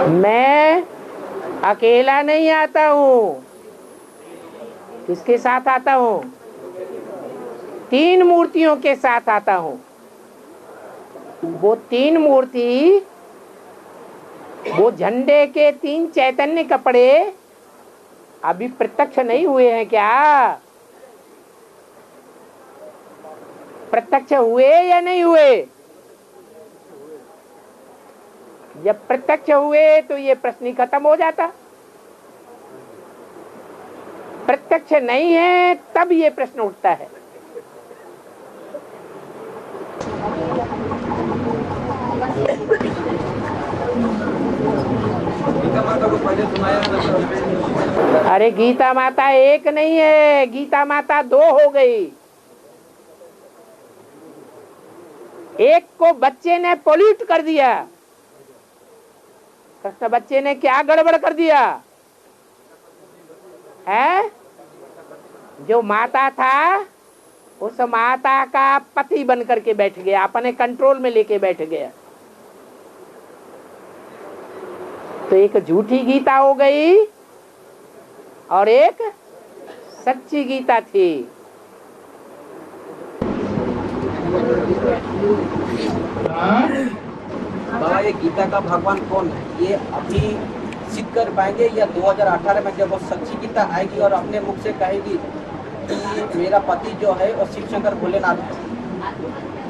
मैं अकेला नहीं आता हूँ। किसके साथ आता हूँ? 3 मूर्तियों के साथ आता हूँ। वो 3 मूर्ति, वो झंडे के 3 चैतन्य कपड़े अभी प्रत्यक्ष नहीं हुए हैं क्या? प्रत्यक्ष हुए या नहीं हुए? जब प्रत्यक्ष हुए तो ये प्रश्न खत्म हो जाता। प्रत्यक्ष नहीं है तब ये प्रश्न उठता है। अरे गीता माता एक नहीं है, गीता माता 2 हो गई। एक को बच्चे ने पोल्यूट कर दिया। कृष्ण बच्चे ने क्या गड़बड़ कर दिया है? जो माता था उस माता का पति बन करके बैठ गया, अपने कंट्रोल में लेके बैठ गया। तो एक झूठी गीता हो गई और एक सच्ची गीता थी। बाबा, ये गीता का भगवान कौन है? ये अभी सिद्ध कर पाएंगे या 2018 में जब वो सच्ची गीता आएगी और अपने मुख से कहेगी कि मेरा पति जो है वो शिव शंकर भोलेनाथ है,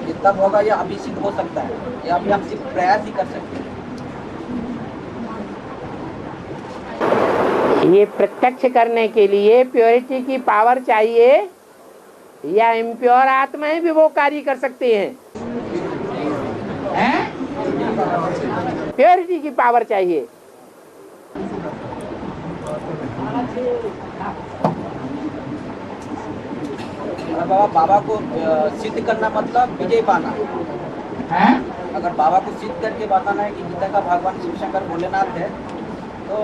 ये तब होगा या अभी सिद्ध हो सकता है? या अभी हम सिर्फ प्रयास ही कर सकते हैं? ये प्रत्यक्ष करने के लिए प्योरिटी की पावर चाहिए या इम्प्योर आत्माएं भी वो कार्य कर सकते हैं? प्योरिटी की पावर चाहिए। बाबा को सिद्ध करना मतलब विजय पाना है। अगर बाबा को सिद्ध करके बताना है कि गीता का भगवान शिव शंकर भोलेनाथ है, तो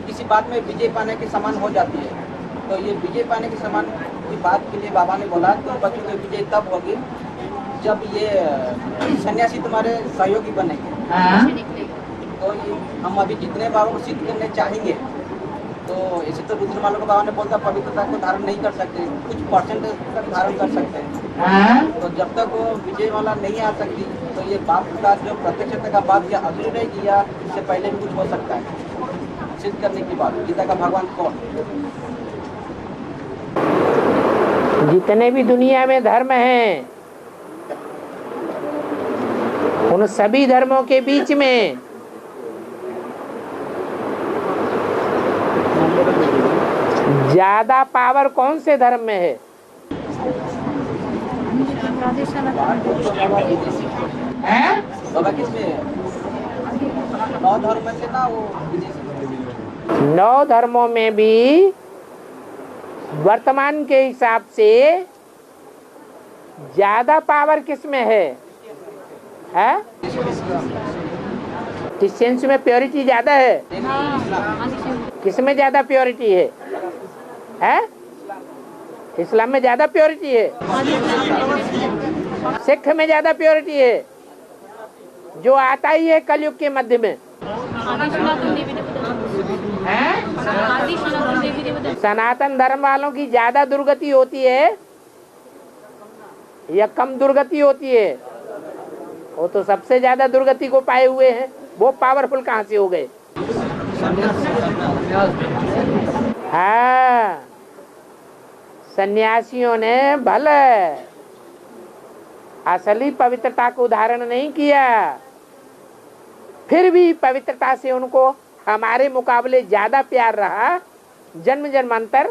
किसी बात में विजय पाने के समान हो जाती है। तो ये विजय पाने के समान की बात के लिए बाबा ने बोला तो बच्चों की विजय तब होगी जब ये सन्यासी तुम्हारे सहयोगी बनेंगे। तो हम अभी जितने बाबा को सिद्ध करने चाहेंगे, तो ऐसे तो रुद्र मालों को बाबा ने बोलता पवित्रता को धारण नहीं कर सकते, कुछ परसेंट तक धारण कर सकते हैं। तो जब तक वो विजय वाला नहीं आ सकती, तो ये बाप का जो प्रत्यक्षता का बात या अधूरी रहेगी या इससे पहले भी कुछ हो सकता है सिद्ध करने की बात? गीता का भगवान कौन? जितने भी दुनिया में धर्म हैं, उन सभी धर्मों के बीच में ज्यादा पावर कौन से धर्म में है? बाबा किसमें? 9 धर्म में से ना वो 9 धर्मों में भी वर्तमान के हिसाब से ज्यादा पावर किसमें है? क्रिश्चियंस में प्योरिटी ज्यादा है। किसमें ज्यादा प्योरिटी है? इस्लाम में ज्यादा प्योरिटी है। सिख में ज्यादा प्योरिटी है, जो आता ही है कलयुग के मध्य में। सनातन धर्म वालों की ज्यादा दुर्गति होती है या कम दुर्गति होती है? वो तो सबसे ज्यादा दुर्गति को पाए हुए हैं। वो पावरफुल कहाँ से हो गए? हाँ, सन्यासियों ने भले असली पवित्रता को धारण नहीं किया, फिर भी पवित्रता से उनको हमारे मुकाबले ज्यादा प्यार रहा। जन्म जन्मांतर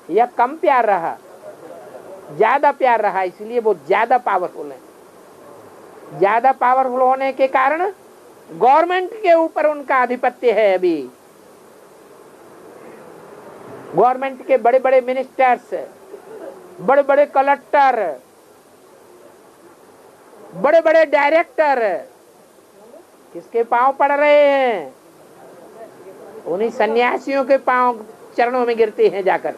या कम प्यार रहा? ज्यादा प्यार रहा, इसलिए वो ज्यादा पावरफुल है। ज्यादा पावरफुल होने के कारण गवर्नमेंट के ऊपर उनका आधिपत्य है। अभी गवर्नमेंट के बड़े बड़े मिनिस्टर्स, बड़े बड़े कलेक्टर, बड़े बड़े डायरेक्टर किसके पांव पड़ रहे हैं? उन्हीं सन्यासियों के पांव चरणों में गिरते हैं जाकर।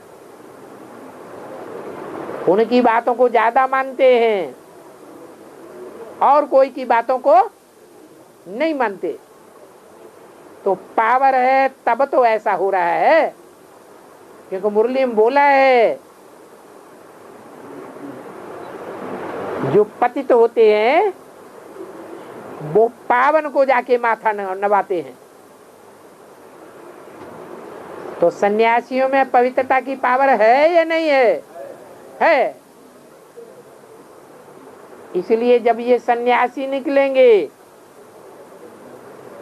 उनकी बातों को ज्यादा मानते हैं और कोई की बातों को नहीं मानते। तो पावर है तब तो ऐसा हो रहा है, क्योंकि मुरली में बोला है जो पतित होते हैं वो पावन को जाके माथा नवाते हैं। तो सन्यासियों में पवित्रता की पावर है या नहीं है? है। इसलिए जब ये सन्यासी निकलेंगे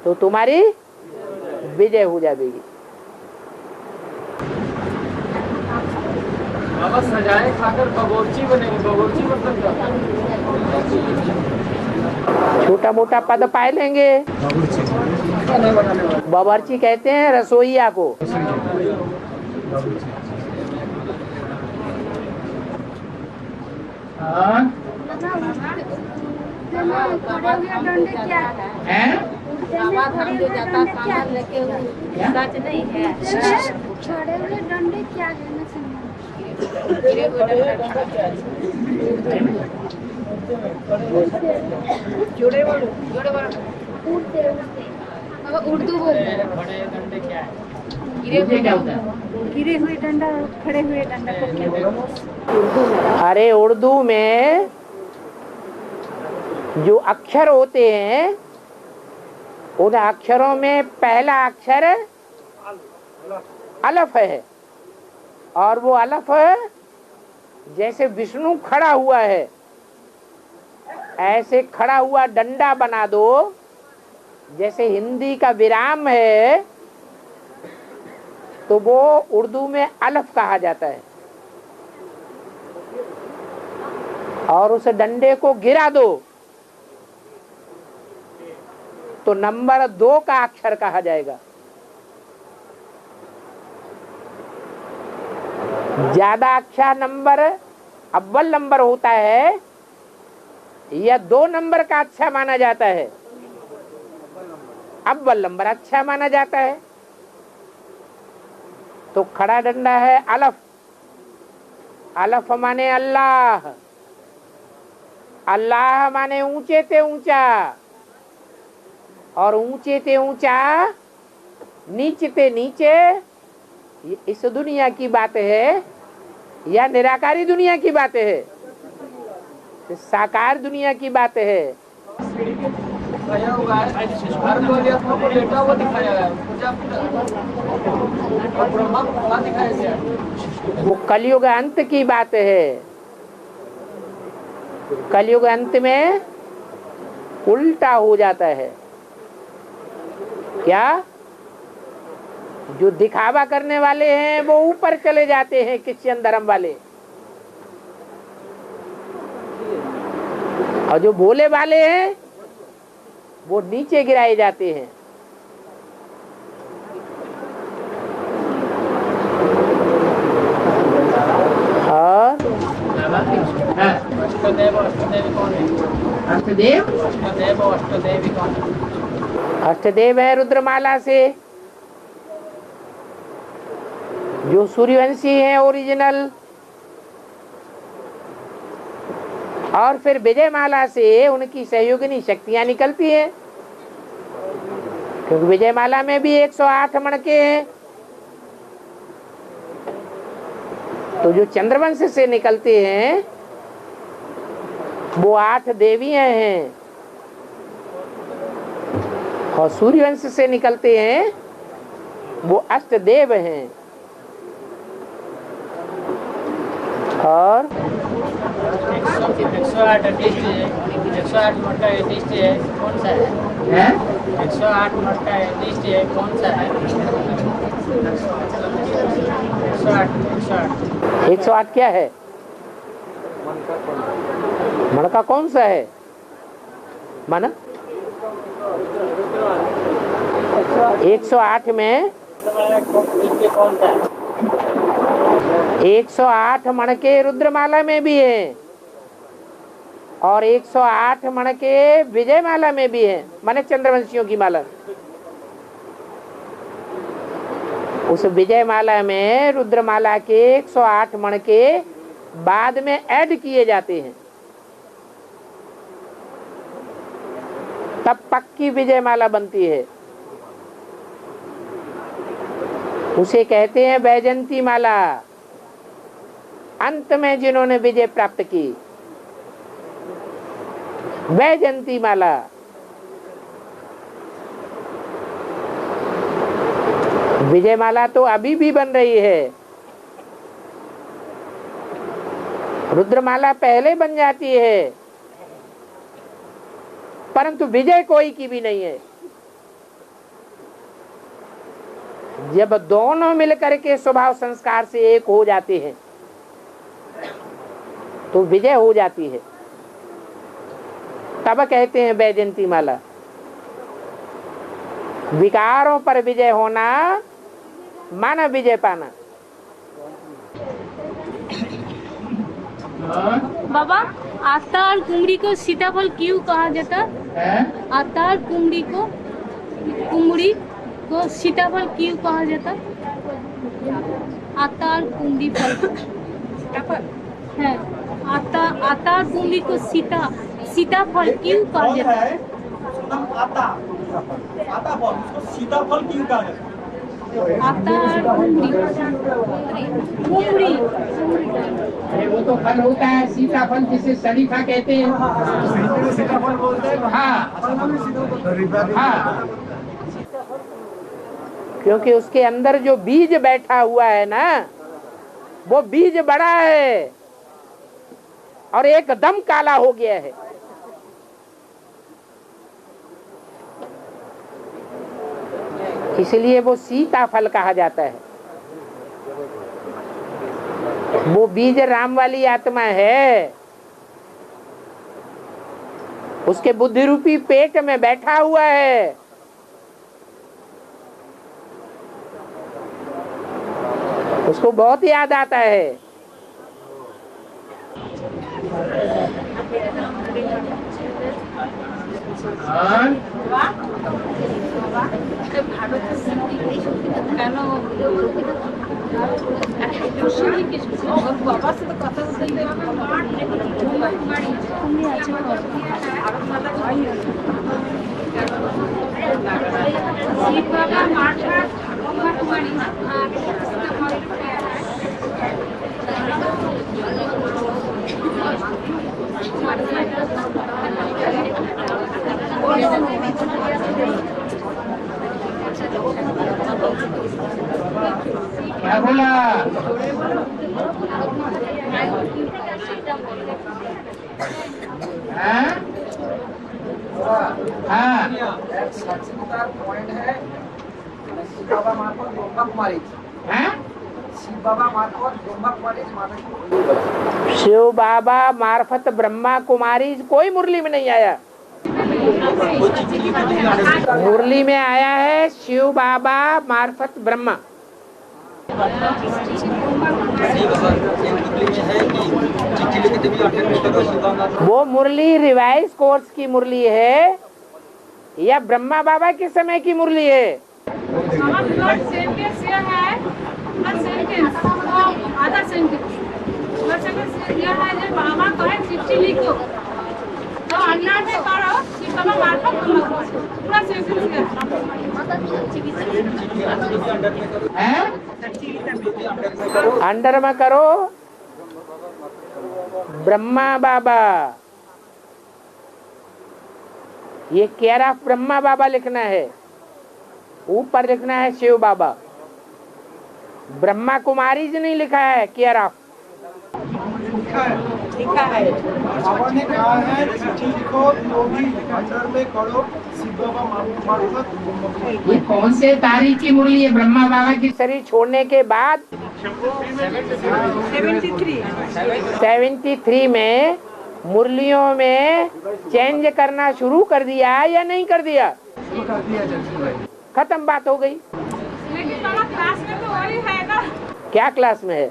तो तुम्हारी विजय हो जाएगी। बाबा सजाए खाकर बावर्ची बनेंगे। बावर्ची मतलब क्या? छोटा मोटा पद पाए लेंगे। बावर्ची कहते हैं रसोईया को। हम जो जाता सामान लेके सच नहीं है। छोड़े हुए डंडे क्या है ना समझ। गिरे हुए जोड़े वाले उड़ते अब उर्दू बोलते हैं। बड़े डंडे क्या है? गिरे हुए डंडा, खड़े हुए डंडा को क्या बोलते हैं? अरे उर्दू में जो अक्षर होते हैं उन अक्षरों में पहला अक्षर अलफ है, और वो अलफ जैसे विष्णु खड़ा हुआ है ऐसे खड़ा हुआ डंडा बना दो। जैसे हिंदी का विराम है तो वो उर्दू में अलफ कहा जाता है, और उस डंडे को गिरा दो तो नंबर 2 का अक्षर कहा जाएगा। ज्यादा अक्षर नंबर अव्वल नंबर होता है या 2 नंबर का अच्छा माना जाता है? अव्वल नंबर अच्छा माना जाता है। तो खड़ा डंडा है अलफ। अलफ माने अल्लाह। अल्लाह माने ऊंचे ते ऊंचा, और ऊंचे ते ऊंचा, नीचे ते नीचे। इस दुनिया की बात है या निराकारी दुनिया की बात है? साकार दुनिया की बात है। दिखाया हुआ है, हर कोई को लेटा हुआ दिखाया है। और ब्रह्मा को खड़ा दिखाया गया है। वो कलयुग अंत की बात है। कलयुग अंत में उल्टा हो जाता है। क्या? जो दिखावा करने वाले हैं वो ऊपर चले जाते हैं, क्रिश्चियन धर्म वाले, और जो भोले वाले हैं वो नीचे गिराए जाते हैं। और अष्टदेव अष्टदेवी कौन है? अष्टदेव अष्टदेव और अष्टदेवी कौन है? अष्टदेव है रुद्रमाला से जो सूर्यवंशी है ओरिजिनल, और फिर विजयमाला से उनकी सहयोगिनी शक्तियां निकलती हैं, क्योंकि विजयमाला में भी 108 मणके हैं। तो जो चंद्रवंश से निकलते हैं वो 8 देवियां हैं, और सूर्यवंश से निकलते हैं वो अष्टदेव हैं। और 108 मोटा लिस्ट है, कौन सा है? 108 मोटा लिस्ट है, कौन सा है? 108 क्या है? मन का कौन सा है? मन 108 में 108 मणके रुद्रमाला में भी है, और 108 मणके विजयमाला में भी है, माने चंद्रवंशियों की माला। उस विजयमाला में रुद्रमाला के 108 मणके बाद में ऐड किए जाते हैं, तब पक्की विजयमाला बनती है। उसे कहते हैं वैजंती माला। अंत में जिन्होंने विजय प्राप्त की, वैजंती माला। विजय माला तो अभी भी बन रही है, रुद्रमाला पहले बन जाती है, परंतु विजय कोई की भी नहीं है। जब दोनों मिलकर के स्वभाव संस्कार से एक हो जाते हैं तो विजय हो जाती है, तब कहते हैं वैजंती माला। विकारों पर विजय होना माना विजय पाना। बाबा, आता और कुमड़ी को सीताफल क्यों कहा जाता है? आता और कुमड़ी को सीताफल क्यों कहा जाता? आता और कुमड़ी फल है। आता और कुमड़ी को सीताफल क्यों कहा जाता है? आता फल उसको सीताफल क्यों कहा जाता है? आता और कुमड़ी। अरे वो तो फल होता है, सीताफल जिसे शरीफा कहते हैं। सीताफल बोलते हैं। हाँ, क्योंकि उसके अंदर जो बीज बैठा हुआ है ना, वो बीज बड़ा है और एकदम काला हो गया है। इसलिए वो सीताफल कहा जाता है। वो बीज राम वाली आत्मा है, उसके बुद्धि रूपी पेट में बैठा हुआ है। उसको बहुत याद आता है। क्या बोला? पॉइंट है शिव बाबा मार्फत ब्रह्मा कुमारी। शिव बाबा मार्फत ब्रह्मा कुमारी माता। शिव बाबा मार्फत ब्रह्मा कुमारी कोई मुरली में नहीं आया। मुरली में आया है शिव बाबा मार्फत ब्रह्मा। वो मुरली रिवाइज कोर्स की मुरली है या ब्रह्मा बाबा के समय की मुरली है? अंडर में करो ब्रह्मा बाबा। ये केयर ऑफ ब्रह्मा बाबा लिखना है, ऊपर लिखना है शिव बाबा। ब्रह्मा कुमारी जी नहीं लिखा है केयर ऑफ। लिखा है बाबा ने कहा है चिट्ठी लिखो तो भी अंदर में करो शिव बाबा मार्फत। ये कौन से तारीख की मुरली है? ब्रह्मा बाबा की शरीर छोड़ने के बाद 73 में मुरलियों में चेंज करना शुरू कर दिया या नहीं कर दिया? खत्म, बात हो गई। क्लास में तो वही है ना। क्या क्लास में है?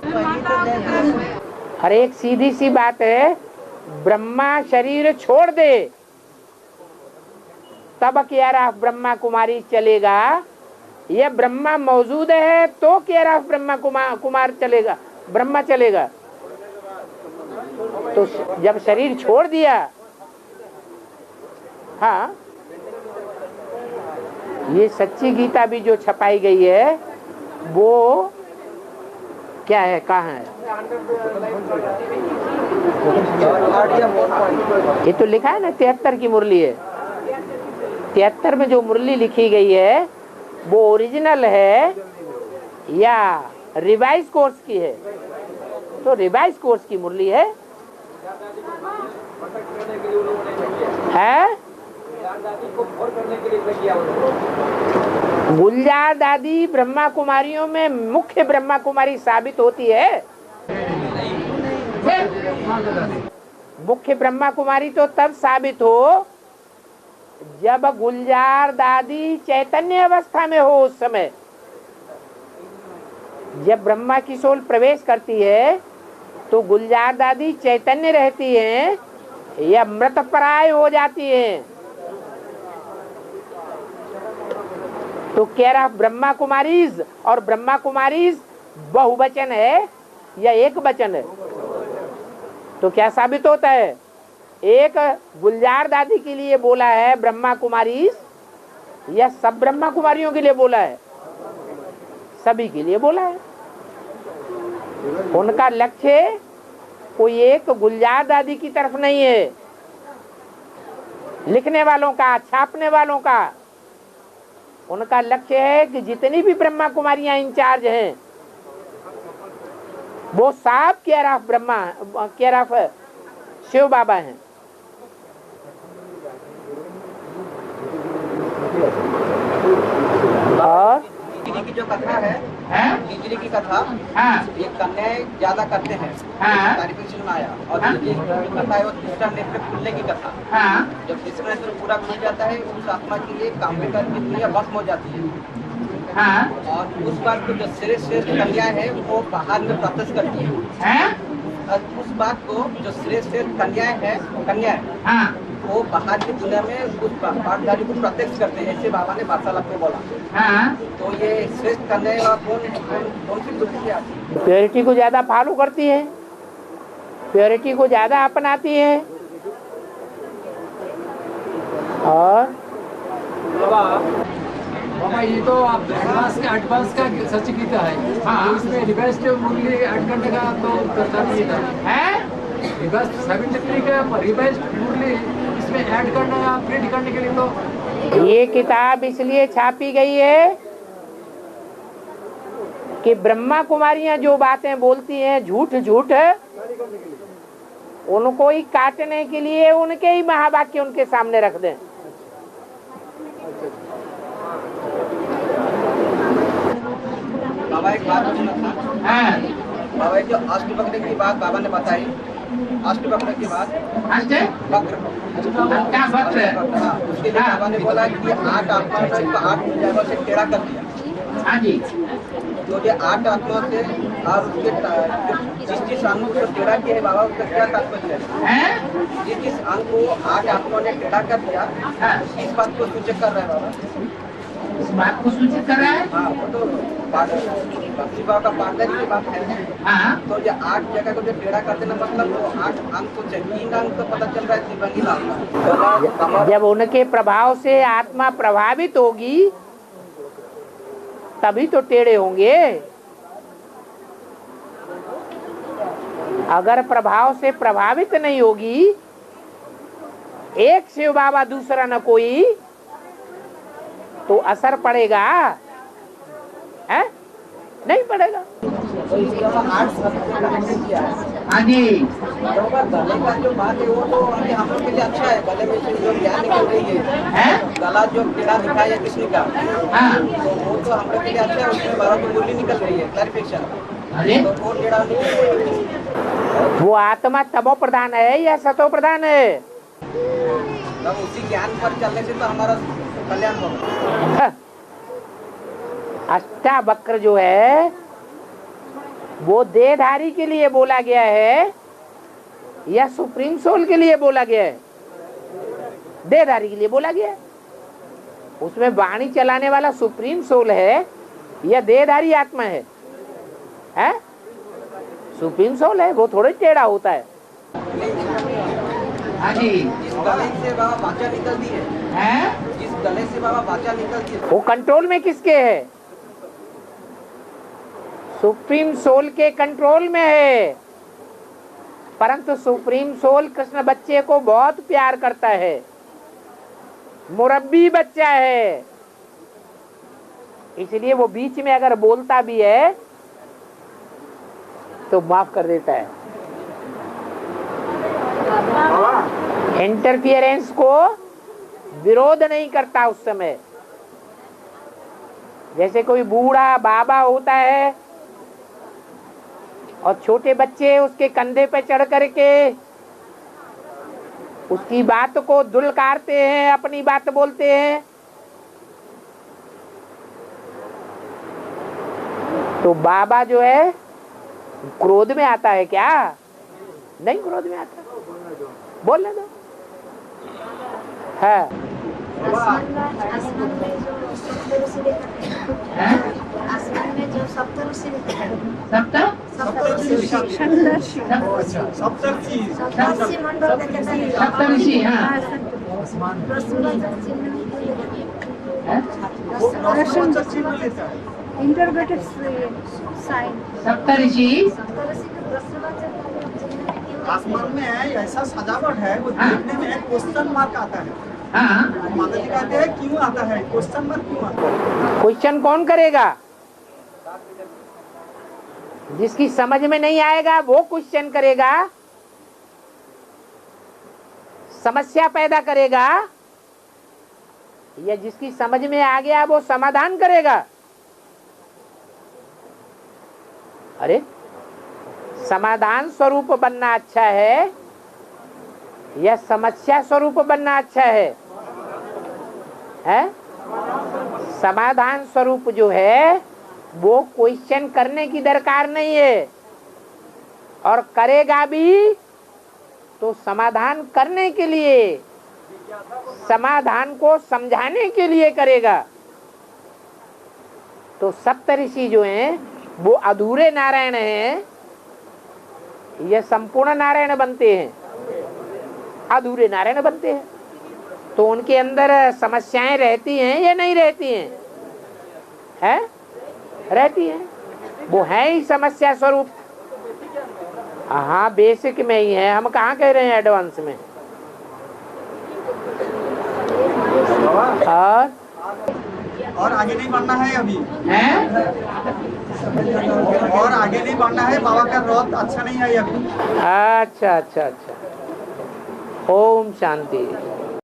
हर एक सीधी सी बात है, ब्रह्मा शरीर छोड़ दे तब केयर ऑफ ब्रह्मा कुमारी चलेगा। ये ब्रह्मा मौजूद है तो केयर ऑफ ब्रह्मा कुमार चलेगा, ब्रह्मा चलेगा। तो जब शरीर छोड़ दिया, हाँ, ये सच्ची गीता भी जो छपाई गई है वो क्या है, कहाँ है? ये तो लिखा है ना 73 की मुरली है। 73 में जो मुरली लिखी गई है वो ओरिजिनल है या रिवाइज कोर्स की है? तो रिवाइज कोर्स की मुरली है। गुलजार दादी ब्रह्मा कुमारियों में मुख्य ब्रह्मा कुमारी साबित होती है। मुख्य ब्रह्मा कुमारी तो तब साबित हो जब गुलजार दादी चैतन्य अवस्था में हो। उस समय जब ब्रह्मा की सोल प्रवेश करती है तो गुलजार दादी चैतन्य रहती हैं या मृतप्राय हो जाती हैं। तो कह रहा ब्रह्मा कुमारीज, और ब्रह्मा कुमारीज बहुवचन है या एक वचन है? तो क्या साबित होता है? एक गुलजार दादी के लिए बोला है ब्रह्मा कुमारीज या सब ब्रह्मा कुमारियों के लिए बोला है? सभी के लिए बोला है। उनका लक्ष्य कोई एक गुलजार दादी की तरफ नहीं है, लिखने वालों का, छापने वालों का। उनका लक्ष्य है कि जितनी भी ब्रह्मा कुमारियां इंचार्ज हैं वो सब care of Brahma, care of Shiv Baba हैं। और बिजली की जो कथा है, बिजली की कथा, ये कन्याएं ज्यादा करते हैं, तारीफ सुनाया। और बिजली की कथा है वो तीसरा नेत्र खुलने की कथा। जब तीसरा नेत्र पूरा खुल जाता है उस आत्मा के लिए काम्यका की दुनिया भस्म हो जाती है। और उस बात को जो श्रेष्ठ कन्या है वो बाहर में प्रत्यक्ष करती है। और उस बात को जो श्रेष्ठ कन्या है वो बाहर की दुनिया में उस पाठधारी को प्रत्यक्ष करते हैं। ऐसे बाबा ने वार्तालाप में बोला। तो ये श्रेष्ठ कन्या कौन सी बुद्धि से आती है? प्योरिटी को ज्यादा फॉलो करती है, प्योरिटी को ज्यादा अपनाती है। और बाबा ये तो आप एडवांस का सच गीता है। तो इसमें रिवर्स मुरली ऐड करने का तो दर्शा नहीं है। रिवर्स 73 का रिवर्स मुरली इसमें ऐड करना, प्रिंट करने के लिए तो ये किताब इसलिए छापी गई है कि ब्रह्मा कुमारियां जो बातें बोलती हैं झूठ झूठ, उनको ही काटने के लिए उनके ही महावाक्य उनके सामने रख दें। बाबा एक बात पूछना था। बाबा जो अष्टवक्र की बात बाबा ने बताई, अष्टवक्र की बात, वक्र, उसके लिए बाबा ने बोला कि 8 आत्मा को 8 जगह से टेढ़ा कर दिया। हाँ जी। तो ये 8 आत्मा से और उसके जिस अंग को टेढ़ा किया है बाबा, उसका क्या तात्पर्य है? जिस अंग को 8 आत्मा ने टेढ़ा कर दिया, इस बात को सूचक कर रहा है बाबा। इस बात को सूचित कर रहा है। हाँ, वो तो भक्ति बाबा का पार्टनर की बात है। तो जो 8 जगह को जो टेढ़ा कर देना मतलब वो 8 अंक को 3 अंक तो पता चल रहा है त्रिभंगी लाभ। जब उनके प्रभाव से आत्मा प्रभावित होगी तभी तो टेढ़े होंगे। अगर प्रभाव से प्रभावित नहीं होगी, एक शिव बाबा दूसरा न कोई, तो असर पड़ेगा? है? नहीं पड़ेगा। हाँ जी। गले का जो बात है वो तो हम लोग के लिए अच्छा है। गले में से जो ज्ञान निकल रही है, गला जो टेढ़ा दिखाई है किसने का, तो वो तो हम लोग के लिए अच्छा है। उसमें 12 की बोली निकल रही है, क्लैरिफिकेशन। तो वो टेढ़ा वो आत्मा तमो प्रधान है या सतो प्रधान है? तब उसी ज्ञान पर चलने से तो हमारा कल्याण होगा। अष्टावक्र जो है वो देहधारी के लिए बोला गया है या सुप्रीम सोल के लिए बोला गया है? देहधारी के लिए बोला गया है। उसमें वाणी चलाने वाला सुप्रीम सोल है या देहधारी आत्मा है? हैं? सुप्रीम सोल है, वो थोड़ा टेढ़ा होता है। हाँ जी। जिस गले से बाबा वाचा निकलती है, जिस गले से बाबा वाचा निकलती है, वो कंट्रोल में किसके है? सुप्रीम सोल के कंट्रोल में है, परंतु सुप्रीम सोल कृष्ण बच्चे को बहुत प्यार करता है, मुरब्बी बच्चा है, इसलिए वो बीच में अगर बोलता भी है तो माफ कर देता है। इंटरफियरेंस को विरोध नहीं करता उस समय। जैसे कोई बूढ़ा बाबा होता है और छोटे बच्चे उसके कंधे पे चढ़ करके उसकी बात को दुलकारते हैं, अपनी बात बोलते हैं, तो बाबा जो है क्रोध में आता है क्या? नहीं क्रोध में आता, बोलने दो। है आसमान में जो सप्तऋषि रहते हैं, सप्तऋषि मंडल में सप्तऋषि, हाँ। इंटरप्रेटेड साइन सप्तऋषि आसमान में ऐसा सजावट है, वो देखने में क्वेश्चन मार्क आता है। हाँ। माता जी कहते हैं क्यों आता है, क्वेश्चन मार्क क्यों आता है? क्वेश्चन कौन करेगा? जिसकी समझ में नहीं आएगा वो क्वेश्चन करेगा, समस्या पैदा करेगा, या जिसकी समझ में आ गया वो समाधान करेगा। अरे समाधान स्वरूप बनना अच्छा है या समस्या स्वरूप बनना अच्छा है? हैं? समाधान स्वरूप जो है वो क्वेश्चन करने की दरकार नहीं है, और करेगा भी तो समाधान करने के लिए, समाधान को समझाने के लिए करेगा। तो सप्तऋषि जो हैं वो अधूरे नारायण हैं, ये संपूर्ण नारायण बनते हैं, अधूरे नारायण बनते हैं। तो उनके अंदर समस्याएं रहती हैं या नहीं रहती हैं? हैं? रहती हैं, वो है ही समस्या स्वरूप। हाँ, बेसिक में ही है, हम कहाँ कह रहे हैं एडवांस में। और आगे नहीं बढ़ना है अभी हैं? और आगे नहीं बढ़ना है, बाबा का रथ अच्छा नहीं है अभी। अच्छा अच्छा अच्छा, ओम शांति।